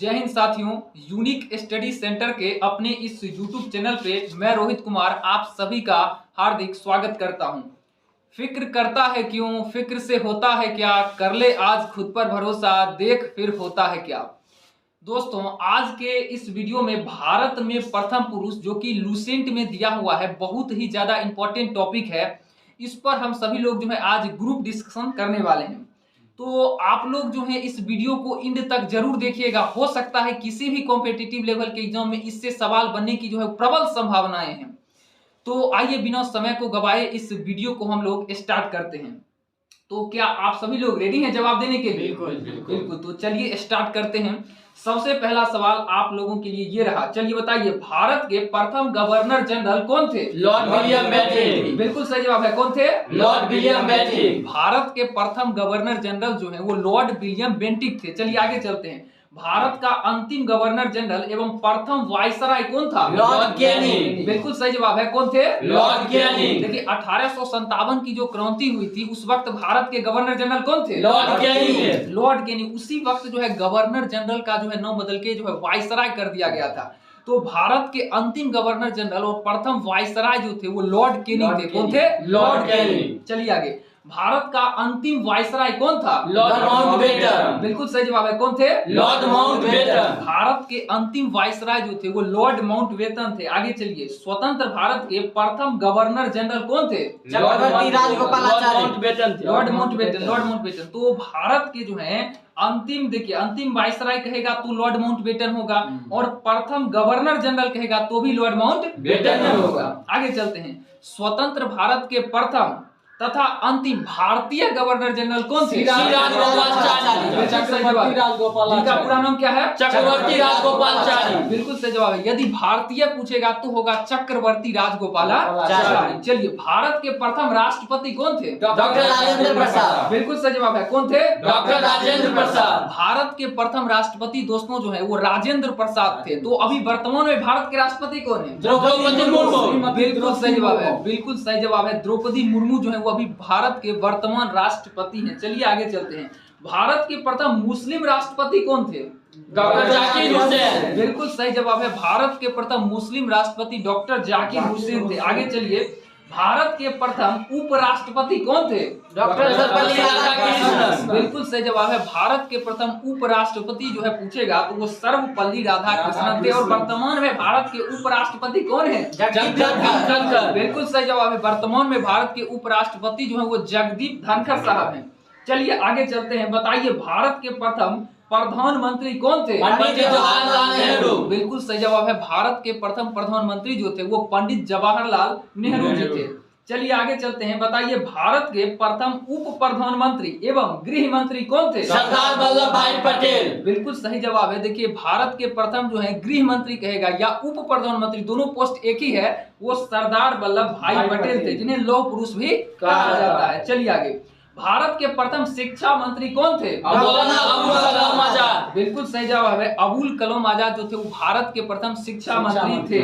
जय हिंद साथियों। Unique study centre के अपने इस यूट्यूब चैनल पे मैं रोहित कुमार आप सभी का हार्दिक स्वागत करता हूं। फिक्र करता है क्यों, फिक्र से होता है क्या, कर ले आज खुद पर भरोसा, देख फिर होता है क्या। दोस्तों, आज के इस वीडियो में भारत में प्रथम पुरुष जो कि लूसेंट में दिया हुआ है, बहुत ही ज्यादा इंपॉर्टेंट टॉपिक है। इस पर हम सभी लोग जो है आज ग्रुप डिस्कशन करने वाले हैं। तो आप लोग जो है इस वीडियो को इंड तक जरूर देखिएगा। हो सकता है किसी भी कॉम्पिटिटिव लेवल के एग्जाम में इससे सवाल बनने की जो है प्रबल संभावनाएं हैं। तो आइए बिना समय को गवाए इस वीडियो को हम लोग स्टार्ट करते हैं। तो क्या आप सभी लोग रेडी हैं जवाब देने के लिए? बिल्कुल बिल्कुल। तो चलिए स्टार्ट करते हैं। सबसे पहला सवाल आप लोगों के लिए ये रहा। चलिए बताइए, भारत के प्रथम गवर्नर जनरल कौन थे? Lord William Bentinck. बिल्कुल सही जवाब है। कौन थे? Lord William Bentinck. भारत के प्रथम गवर्नर जनरल जो है वो लॉर्ड विलियम बेंटिक थे। चलिए आगे चलते हैं। भारत का अंतिम गवर्नर जनरल एवं प्रथम वायसराय कौन था? Lord Canning. बिल्कुल सही जवाब है। कौन थे? Lord Canning. देखिए 1857 की जो क्रांति हुई थी उस वक्त भारत के गवर्नर जनरल कौन थे? Lord Canning. Lord Canning. उसी वक्त जो है गवर्नर जनरल का जो है नाम बदल के जो है वायसराय कर दिया गया था। तो भारत के अंतिम गवर्नर जनरल और प्रथम वायसराय जो थे वो लॉर्ड कैनिंग थे। कौन थे? Lord Canning. चलिए आगे। भारत का अंतिम वायसराय कौन था? Lord Mountbatten. बिल्कुल सही जवाब है। कौन थे? Lord Mountbatten. भारत के अंतिम वायसराय जो थे वो लॉर्ड माउंटबेटन थे। आगे चलिए। स्वतंत्र भारत के प्रथम गवर्नर जनरल कौन थे? चक्रवर्ती राजगोपालाचारी। माउंटबेटन थे। Lord Mountbatten. तो भारत के जो है अंतिम, देखिए अंतिम वायसराय कहेगा तो लॉर्ड माउंटबेटन होगा और प्रथम गवर्नर जनरल कहेगा तो भी लॉर्ड माउंटबेटन होगा। आगे चलते हैं। स्वतंत्र भारत के प्रथम तथा अंतिम भारतीय गवर्नर जनरल कौन थे? जिनका पूरा नाम क्या है? चक्रवर्ती राजगोपालाचारी। बिल्कुल सही जवाब है। यदि भारतीय पूछेगा तो होगा चक्रवर्ती राजगोपालाचारी। चलिए, भारत के प्रथम राष्ट्रपति कौन थे? डॉक्टर राजेंद्र प्रसाद। बिल्कुल सही जवाब है। कौन थे? डॉक्टर राजेंद्र प्रसाद। भारत के प्रथम राष्ट्रपति दोस्तों जो है वो राजेंद्र प्रसाद थे। तो अभी वर्तमान में भारत के राष्ट्रपति कौन है? द्रौपदी मुर्मू। बिल्कुल सही जवाब है। बिल्कुल सही जवाब है। द्रौपदी मुर्मू जो है वो अभी भारत के वर्तमान राष्ट्रपति हैं। चलिए आगे चलते हैं। भारत के प्रथम मुस्लिम राष्ट्रपति कौन थे? डॉक्टर जाकिर हुसैन। बिल्कुल सही जवाब है। भारत के प्रथम मुस्लिम राष्ट्रपति डॉक्टर जाकिर हुसैन थे। आगे चलिए। भारत के प्रथम उपराष्ट्रपति कौन थे? डॉक्टर सर्वपल्ली राधाकृष्णन। बिल्कुल सही जवाब है। भारत के प्रथम उपराष्ट्रपति जो है पूछेगा तो वो सर्वपल्ली राधाकृष्णन थे। और वर्तमान में भारत के उपराष्ट्रपति कौन है? जगदीप धनखड़। बिल्कुल सही जवाब है। वर्तमान में भारत के उपराष्ट्रपति जो है वो जगदीप धनखड़ साहब हैं। चलिए आगे चलते हैं। बताइए, भारत के प्रथम प्रधानमंत्री कौन थे? पंडित जवाहरलाल नेहरू। बिल्कुल सही जवाब है। भारत के प्रथम प्रधानमंत्री जो थे वो पंडित जवाहरलाल नेहरू जी थे। चलिए आगे चलते हैं। बताइए, भारत के प्रथम उप प्रधानमंत्री एवं गृह मंत्री कौन थे? सरदार वल्लभ भाई पटेल। बिल्कुल सही जवाब है। देखिए, भारत के प्रथम जो है गृह मंत्री कहेगा या उप प्रधानमंत्री, दोनों पोस्ट एक ही है, वो सरदार वल्लभ भाई पटेल थे, जिन्हें लौह पुरुष भी कहा जाता है। चलिए आगे। भारत के प्रथम शिक्षा मंत्री कौन थे? मौलाना अबुल कलाम आजाद। बिल्कुल सही जवाब है। अबुल कलाम आजाद जो थे वो भारत के प्रथम शिक्षा मंत्री थे।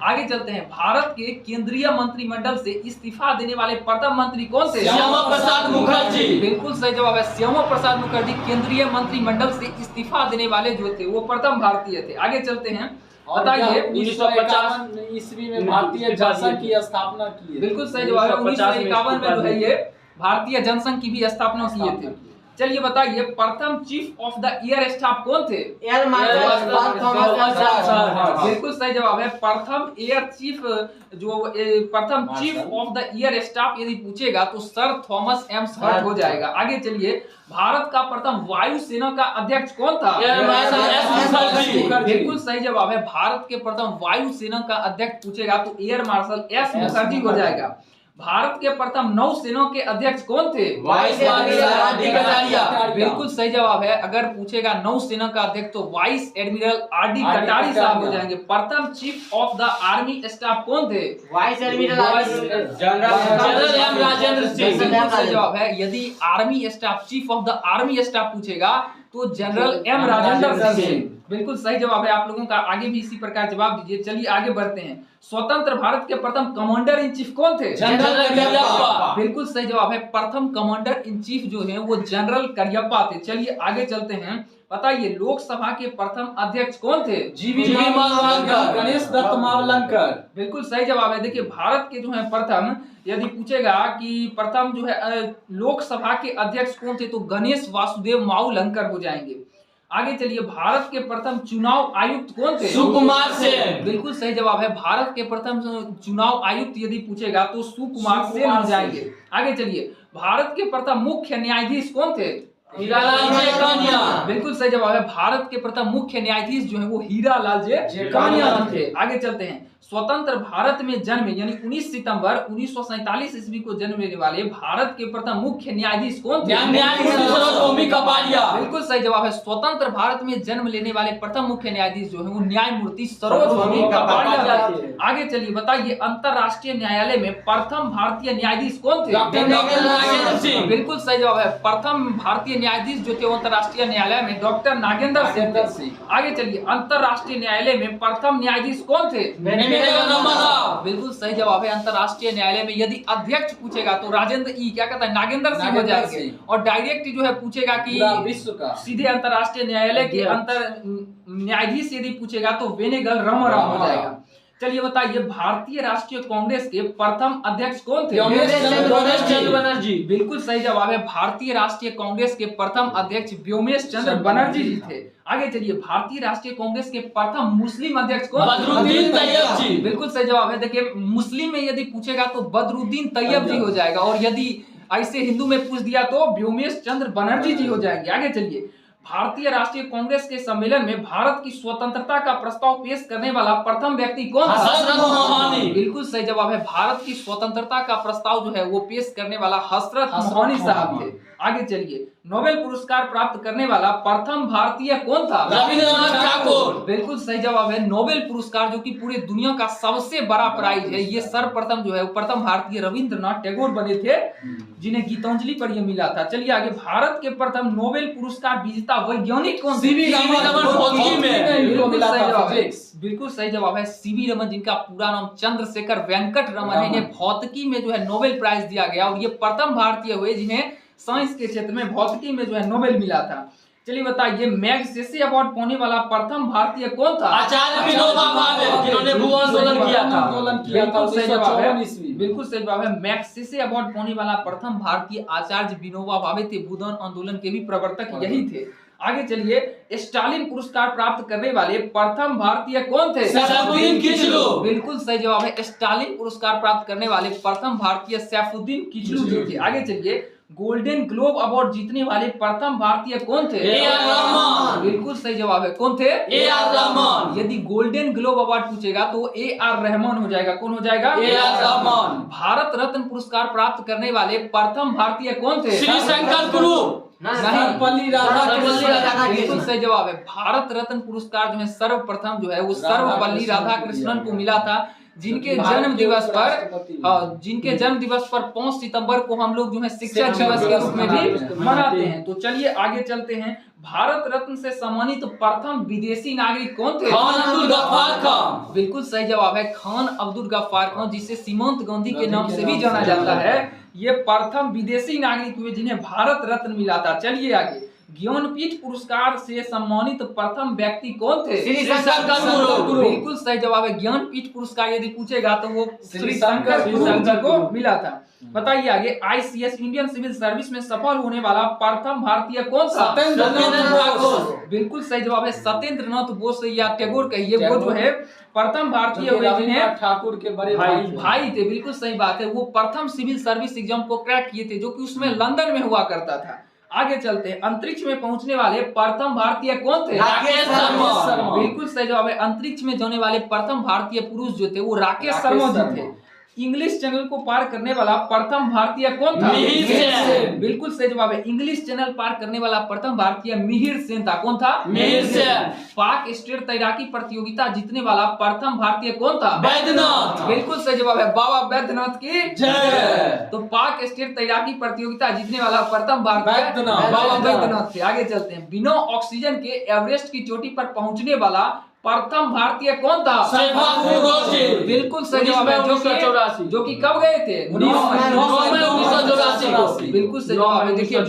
आगे चलते हैं। भारत के केंद्रीय मंत्रिमंडल से इस्तीफा देने वाले प्रथम मंत्री कौन थे? श्यामा प्रसाद मुखर्जी। बिल्कुल सही जवाब है। श्यामा प्रसाद मुखर्जी केंद्रीय मंत्रिमंडल से इस्तीफा देने वाले जो थे वो प्रथम भारतीय थे। आगे चलते हैं। बताइए, 1951 ईस्वी में भारतीय जनसंघ की स्थापना की है। बिल्कुल सही जवाब है। 1951 में जो है ये भारतीय जनसंघ की भी स्थापना किए थे। चलिए बताइए, प्रथम chief of the air staff कौन थे? Air marshal Thomas. बिल्कुल सही जवाब है। प्रथम एयर चीफ जो प्रथम chief of the air staff यदि पूछेगा तो सर थॉमस एम्स हर्ट हो जाएगा। आगे चलिए। भारत का प्रथम वायुसेना का अध्यक्ष कौन था? Air marshal S Mukherjee. बिल्कुल सही जवाब है। भारत के प्रथम वायुसेना का अध्यक्ष पूछेगा तो एयर मार्शल एस मुखर्जी हो जाएगा। भारत के प्रथम नौसेना के अध्यक्ष कौन थे? Vice admiral R D. कटारिया। बिल्कुल सही जवाब है। अगर पूछेगा नौसेना का अध्यक्ष तो वाइस एडमिरल आर.डी. कटारिया साहब हो जाएंगे। प्रथम chief of the army staff कौन थे? Vice admiral general M Rajendra Singh. बिल्कुल सही जवाब है। यदि army staff, chief of the army staff पूछेगा तो जनरल एम राजेंद्र सिंह। बिल्कुल सही जवाब है। आप लोगों का आगे भी इसी प्रकार जवाब दीजिए। चलिए आगे बढ़ते हैं। स्वतंत्र भारत के प्रथम कमांडर इन चीफ कौन थे? जनरल करियप्पा। बिल्कुल सही जवाब है। प्रथम कमांडर इन चीफ जो है वो जनरल करियप्पा थे। चलिए आगे चलते हैं। बताइए लोकसभा के प्रथम अध्यक्ष कौन थे? जीवी मावलंकर, गणेश दत्त मावलंकर। बिल्कुल सही जवाब है। देखिए भारत के जो है प्रथम, यदि पूछेगा कि प्रथम जो है लोकसभा के अध्यक्ष कौन थे, तो गणेश वासुदेव मावलंकर हो जाएंगे। आगे चलिए, भारत के प्रथम चुनाव आयुक्त कौन थे? सुकुमार सेन। बिल्कुल सही जवाब है। भारत के प्रथम चुनाव आयुक्त यदि पूछेगा तो सुकुमार सेन हो जाएंगे। आगे चलिए, भारत के प्रथम मुख्य न्यायाधीश कौन थे? हीरालाल जेकानिया। बिल्कुल सही जवाब है। भारत के प्रथम मुख्य न्यायाधीश जो है वो हीरालाल जेकानिया थे। आगे चलते हैं, स्वतंत्र भारत में जन्म यानी 19 सितंबर 1947 ईस्वी को जन्म लेने वाले भारत के प्रथम मुख्य न्यायाधीश कौन थे? न्यायमूर्ति सरोज कपालिया। बिल्कुल सही जवाब है। स्वतंत्र भारत में जन्म लेने वाले प्रथम मुख्य न्यायाधीश जो है वो न्यायमूर्ति सरोज कपालिया थे। आगे चलिए, बताइए अंतरराष्ट्रीय न्यायालय में प्रथम भारतीय न्यायाधीश कौन थे? डॉक्टर नागेंद्र सिंह। बिल्कुल सही जवाब है। प्रथम भारतीय न्यायाधीश जो थे अंतरराष्ट्रीय न्यायालय में डॉक्टर नागेंद्र सिंह। आगे चलिए, अंतरराष्ट्रीय न्यायालय में प्रथम न्यायाधीश कौन थे? बिल्कुल सही जवाब है। अंतरराष्ट्रीय न्यायालय में यदि अध्यक्ष पूछेगा तो राजेंद्र क्या कहता है, नागेंद्र सिंह हो जाएंगे। और डायरेक्ट जो है पूछेगा कि विश्व का सीधे अंतरराष्ट्रीय न्यायालय के अंतर न्यायाधीश यदि पूछेगा तो वेनेगल रमाराव हो जाएगा। चलिए बताइए, भारतीय राष्ट्रीय कांग्रेस के प्रथम अध्यक्ष कौन थे? व्योमेश चंद्र बनर्जी। बिल्कुल सही जवाब है। भारतीय राष्ट्रीय कांग्रेस के प्रथम अध्यक्ष व्योमेश चंद्र बनर्जी जी थे। आगे चलिए, भारतीय राष्ट्रीय कांग्रेस के प्रथम मुस्लिम अध्यक्ष कौन? बदरुद्दीन तैयब जी। बिल्कुल सही जवाब है। देखिए मुस्लिम में यदि पूछेगा तो बदरुद्दीन तैयब जी हो जाएगा, और यदि ऐसे हिंदू में पूछ दिया तो व्योमेश चंद्र बनर्जी जी हो जाएंगे। आगे चलिए, भारतीय राष्ट्रीय कांग्रेस के सम्मेलन में भारत की स्वतंत्रता का प्रस्ताव पेश करने वाला प्रथम व्यक्ति कौन था? हजरत मोहम्मदी। बिल्कुल सही जवाब है। भारत की स्वतंत्रता का प्रस्ताव जो है वो पेश करने वाला हजरत मोहम्मदी साहब थे। आगे चलिए, नोबेल पुरस्कार प्राप्त करने वाला प्रथम भारतीय कौन था? रविंद्रनाथ ठाकुर। बिल्कुल सही जवाब है। नोबेल पुरस्कार जो कि पूरे दुनिया का सबसे बड़ा प्राइज है, ये सर्वप्रथम जो है वो प्रथम भारतीय रविंद्रनाथ टैगोर बने थे, जिन्हें गीतांजलि पर यह मिला था। चलिए आगे, भारत के प्रथम नोबेल पुरस्कार विजेता वैज्ञानिक कौन? सीवी रमन भौतिकी में। बिल्कुल सही जवाब है। सीवी रमन, जिनका पूरा नाम चंद्रशेखर वेंकट रमन है, इन्हें भौतिकी में जो है नोबेल प्राइज दिया गया, और ये प्रथम भारतीय हुए जिन्हें साइंस के क्षेत्र में भौतिकी में जो है नोबेल मिला था। चलिए बताइए, मैग्सेसे अवार्ड पाने वाला प्रथम भारतीय कौन था? आचार्य विनोबा भावे, जिन्होंने भू आंदोलन किया था। बिल्कुल सही जवाब है। बिल्कुल सही जवाब है। मैग्सेसे अवार्ड पाने वाला प्रथम भारतीय आचार्य विनोबा भावे थे। भूदान आंदोलन के भी प्रवर्तक यही थे। आगे चलिए, स्टालिन पुरस्कार प्राप्त करने वाले प्रथम भारतीय कौन थे? सैफुद्दीन किचलू। बिल्कुल सही जवाब है। स्टालिन पुरस्कार प्राप्त करने वाले प्रथम भारतीय सैफुद्दीन किचलू जी थे। आगे चलिए, गोल्डन ग्लोब अवार्ड जीतने वाले प्रथम भारतीय कौन थे? A.R. रहमान। बिल्कुल सही जवाब है। कौन थे? A.R. रहमान। यदि गोल्डन ग्लोब अवार्ड पूछेगा तो A.R. रहमान हो जाएगा। कौन हो जाएगा? A.R. रहमान। भारत रत्न पुरस्कार प्राप्त करने वाले प्रथम भारतीय कौन थे? श्री शंकर गुरु। सर्वपल्ली राधाकृष्णन। बिल्कुल सही जवाब है। भारत रत्न पुरस्कार जो है सर्वप्रथम जो है वो सर्वपल्ली राधाकृष्णन को मिला था, जिनके जन्म दिवस पर 5 सितंबर को हम लोग जो है शिक्षक दिवस के रूप में भी मनाते हैं। तो चलिए आगे चलते हैं। भारत रत्न से सम्मानित तो प्रथम विदेशी नागरिक कौन थे? खान अब्दुल गफ्फार खान। बिल्कुल सही जवाब है। खान अब्दुल गफ्फार खान, जिसे सीमांत गांधी के नाम से भी जाना जाता है, ये प्रथम विदेशी नागरिक हुए जिन्हें भारत रत्न मिला था। चलिए आगे, ज्ञानपीठ पुरस्कार से सम्मानित प्रथम व्यक्ति कौन थे? श्री शंकर गुरु। बिल्कुल सही जवाब है। ज्ञानपीठ पुरस्कार यदि पूछेगा तो वो श्री शंकर गुरु जी को मिला था। बताइए आगे, ICS इंडियन सिविल सर्विस में सफल होने वाला प्रथम भारतीय कौन सा? सत्येंद्रनाथ ठाकुर। बिल्कुल सही जवाब है। सत्येंद्रनाथ बोस या टैगोर कहिए, वो जो है प्रथम भारतीय हुए जिन्हें ठाकुर के बड़े भाई थे। बिल्कुल सही बात है। वो प्रथम सिविल सर्विस एग्जाम को क्रैक किए थे, जो कि उसमें लंदन में हुआ करता था। आगे चलते हैं, अंतरिक्ष में पहुंचने वाले प्रथम भारतीय कौन थे? राकेश शर्मा। बिल्कुल सही जवाब है। अंतरिक्ष में जाने वाले प्रथम भारतीय पुरुष जो थे वो राकेश शर्मा जी थे। इंग्लिश चैनल को पार करने वाला प्रथम भारतीय कौन था? मिहिर सेन। बिल्कुल सही जवाब है। इंग्लिश चैनल पार करने वाला प्रथम भारतीय मिहिर सेन था। कौन था? मिहिर सेन। पाक स्टेट तैराकी प्रतियोगिता जीतने वाला प्रथम भारतीय कौन था? बैद्यनाथ। बिल्कुल सही जवाब है। बाबा बैद्यनाथ की जय। तो पाक स्टेट तैराकी प्रतियोगिता जीतने वाला प्रथम भारतीय बैद्यनाथ। बाबा बैद्यनाथ थे। आगे चलते हैं, बिना ऑक्सीजन के एवरेस्ट की चोटी पर पहुंचने वाला प्रथम भारतीय कौन था? बिल्कुल सही जवाब है। जो कि कब गए थे? 1984 बिल्कुल सही जवाब है। देखिए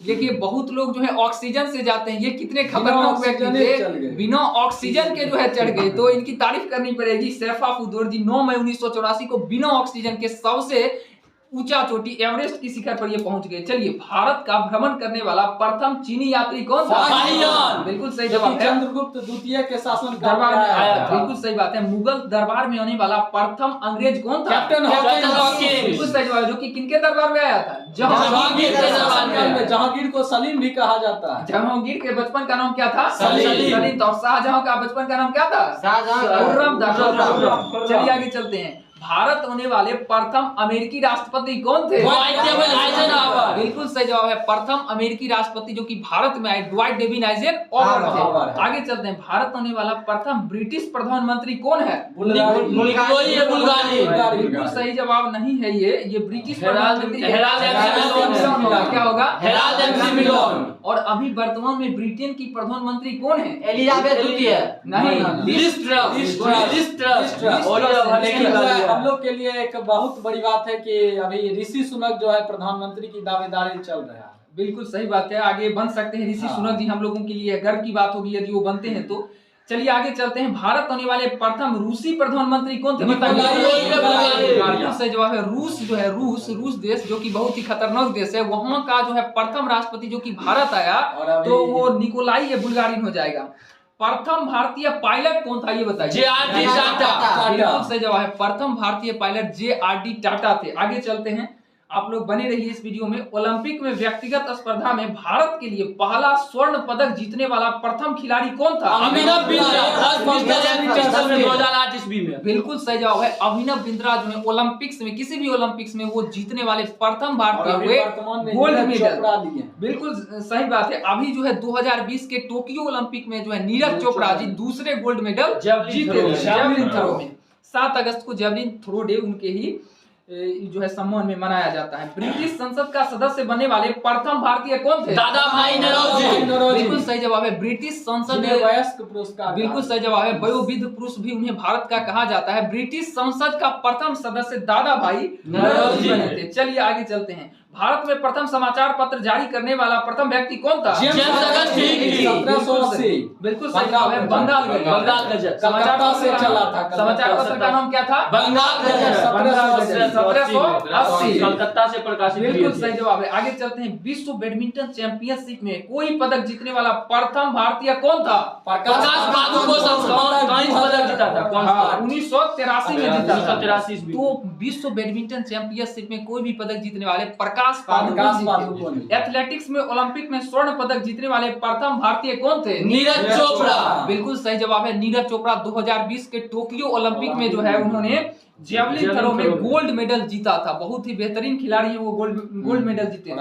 देखिए बहुत लोग जो है ऑक्सीजन से जाते हैं, ये कितने खतरनाक व्यक्ति थे, बिना ऑक्सीजन के जो है चढ़ गए। तो इनकी तारीफ करनी पड़ेगी। शेरशाह फुदौर जी 9 मई 1984 को बिना ऑक्सीजन के सबसे ऊंचा चोटी एवरेस्ट की शिखर पर ये पहुंच गए। चलिए, भारत का भ्रमण करने वाला प्रथम चीनी यात्री कौन था? बिल्कुल सही जवाब है। चंद्रगुप्त द्वितीय के शासन दरबार में आया था। बिल्कुल सही बात है। मुगल दरबार में आने वाला प्रथम अंग्रेज कौन था? Captain Hawkins. बिल्कुल सही जवाब, जो कि किनके दरबार में आया था? जहांगीर के दरबार में। जहांगीर को सलीम भी कहा जाता है। जहांगीर के बचपन का नाम क्या था? सलीम। और शाहजहां का बचपन का नाम क्या था? खुर्रम। चलिए आगे चलते हैं। भारत होने वाले प्रथम अमेरिकी राष्ट्रपति कौन थे? बिल्कुल सही जवाब है। प्रथम अमेरिकी राष्ट्रपति जो कि भारत में आए ड्वाइट डेविड आइजनहॉवर थे। आगे चलते हैं। भारत होने वाला प्रथम ब्रिटिश प्रधानमंत्री कौन है? बिल्कुल सही जवाब नहीं है ये ब्रिटिश प्रधानमंत्री क्या होगा? और अभी वर्तमान में ब्रिटेन की प्रधानमंत्री कौन है? एलिजाबेथ द्वितीय। नहीं, हम लोग के लिए एक बहुत बड़ी बात है कि अभी ऋषि सुनक जो है प्रधानमंत्री की दावेदारी चल रहा है। बिल्कुल सही बात है। आगे बन सकते हैं ऋषि सुनक जी, हम लोगों के लिए गर्व की बात होगी यदि वो बनते हैं तो। चलिए आगे चलते हैं। भारत होने वाले प्रथम रूसी प्रधानमंत्री कौन थे? बिल्कुल सही जवाब है। रूस जो है, रूस देश जो कि बहुत ही खतरनाक देश है, वहां का जो है प्रथम राष्ट्रपति जो कि भारत आया तो वो निकोलाई बुल्गारिन हो जाएगा। प्रथम भारतीय पायलट कौन था ये बताइए? जे.आर.डी. टाटा। बिल्कुल सही जवाब है। प्रथम भारतीय पायलट जे.आर.डी. टाटा थे। आगे चलते हैं, आप लोग बने रहिए इस वीडियो में। ओलंपिक में व्यक्तिगत स्पर्धा में भारत के लिए पहला स्वर्ण पदक जीतने वाला प्रथम खिलाड़ी कौन था? अभिनव बिंद्रा 2008 ईस्वी में। बिल्कुल सही जवाब है। अभिनव बिंद्रा जो है ओलंपिक्स में, किसी भी ओलंपिक्स में वो जीतने वाले प्रथम भारतीय हुए, गोल्ड मेडल। बिल्कुल सही बात है। अभी जो है 2020 के टोक्यो ओलंपिक में जो है नीरज चोपड़ा जी दूसरे गोल्ड मेडल जीते जेवलिन थ्रो में। 7 अगस्त को जेवलिन थ्रो डे उनके ही जो है सम्मान में मनाया जाता है। ब्रिटिश संसद का सदस्य बनने वाले प्रथम भारतीय कौन थे? दादा भाई नौरोजी। बिल्कुल सही जवाब है। ब्रिटिश संसद वयस्क पुरस्कार। बिल्कुल सही जवाब है। वयोवृद्ध पुरुष भी उन्हें भारत का कहा जाता है। ब्रिटिश संसद का प्रथम सदस्य दादा भाई नौरोजी बने थे। चलिए आगे चलते हैं। भारत में प्रथम समाचार पत्र जारी करने वाला प्रथम व्यक्ति कौन था? 1780। बिल्कुल सही जवाब है। बंगाल गजट। समाचार से चला था। समाचार पत्र का नाम क्या था? बंगाल गजट। 1780 कलकत्ता से प्रकाशित। बिल्कुल सही जवाब है। आगे चलते हैं। विश्व बैडमिंटन चैंपियनशिप में कोई पदक जीतने वाला प्रथम भारतीय कौन था? प्रकाश बाबू को पदक जीता था। 1983 में जीता था। 1983 ईस्वी। तो विश्व बैडमिंटन चैंपियनशिप में कोई भी पदक जीतने वाले प्रकाश पादुकोण। एथलेटिक्स में ओलंपिक में स्वर्ण पदक जीतने वाले प्रथम भारतीय कौन थे? नीरज चोपड़ा। बिल्कुल सही जवाब है। नीरज चोपड़ा 2020 के टोक्यो ओलंपिक में जो है उन्होंने जेवलिन थ्रो में गोल्ड मेडल जीता था। बहुत ही बेहतरीन खिलाड़ी है वो, गोल्ड मेडल जीते थे।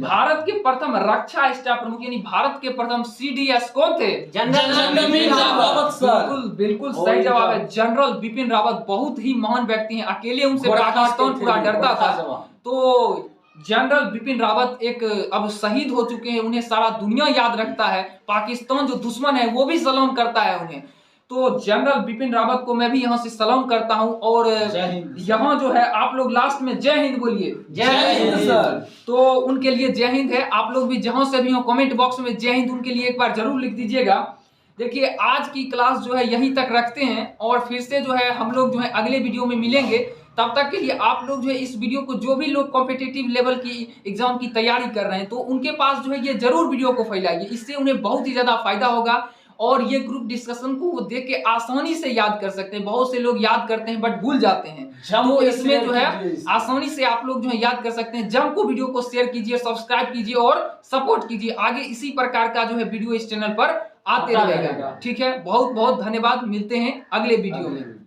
भारत के प्रथम रक्षा स्टाफ प्रमुख यानी भारत के प्रथम CDS कौन थे? जनरल बिपिन रावत। बिल्कुल सही जवाब है। जनरल बिपिन रावत बहुत ही महान व्यक्ति हैं। अकेले उनसे पाकिस्तान पूरा डरता था। तो जनरल बिपिन रावत एक अब शहीद हो चुके हैं। उन्हें सारा दुनिया याद रखता है। पाकिस्तान जो दुश्मन है वो भी सलाम करता है उन्हें। तो जनरल बिपिन रावत को मैं भी यहाँ से सलाम करता हूँ। और यहाँ जो है आप लोग लास्ट में जय हिंद बोलिए। जय हिंद सर। तो उनके लिए जय हिंद है। आप लोग भी जहाँ से भी हो कमेंट बॉक्स में जय हिंद उनके लिए एक बार जरूर लिख दीजिएगा। देखिए आज की क्लास जो है यहीं तक रखते हैं और फिर से जो है हम लोग जो है अगले वीडियो में मिलेंगे। तब तक के लिए आप लोग जो है इस वीडियो को, जो भी लोग कॉम्पिटिटिव लेवल की एग्जाम की तैयारी कर रहे हैं तो उनके पास जो है ये जरूर वीडियो को फैलाइए। इससे उन्हें बहुत ही ज्यादा फायदा होगा और ये ग्रुप डिस्कशन को वो देख के आसानी से याद कर सकते हैं। बहुत से लोग याद करते हैं बट भूल जाते हैं। तो इसमें जो है आसानी से आप लोग जो है याद कर सकते हैं। जम को वीडियो को शेयर कीजिए, सब्सक्राइब कीजिए और सपोर्ट कीजिए। आगे इसी प्रकार का जो है वीडियो इस चैनल पर आते रहेगा। ठीक है, बहुत बहुत धन्यवाद। मिलते हैं अगले वीडियो में।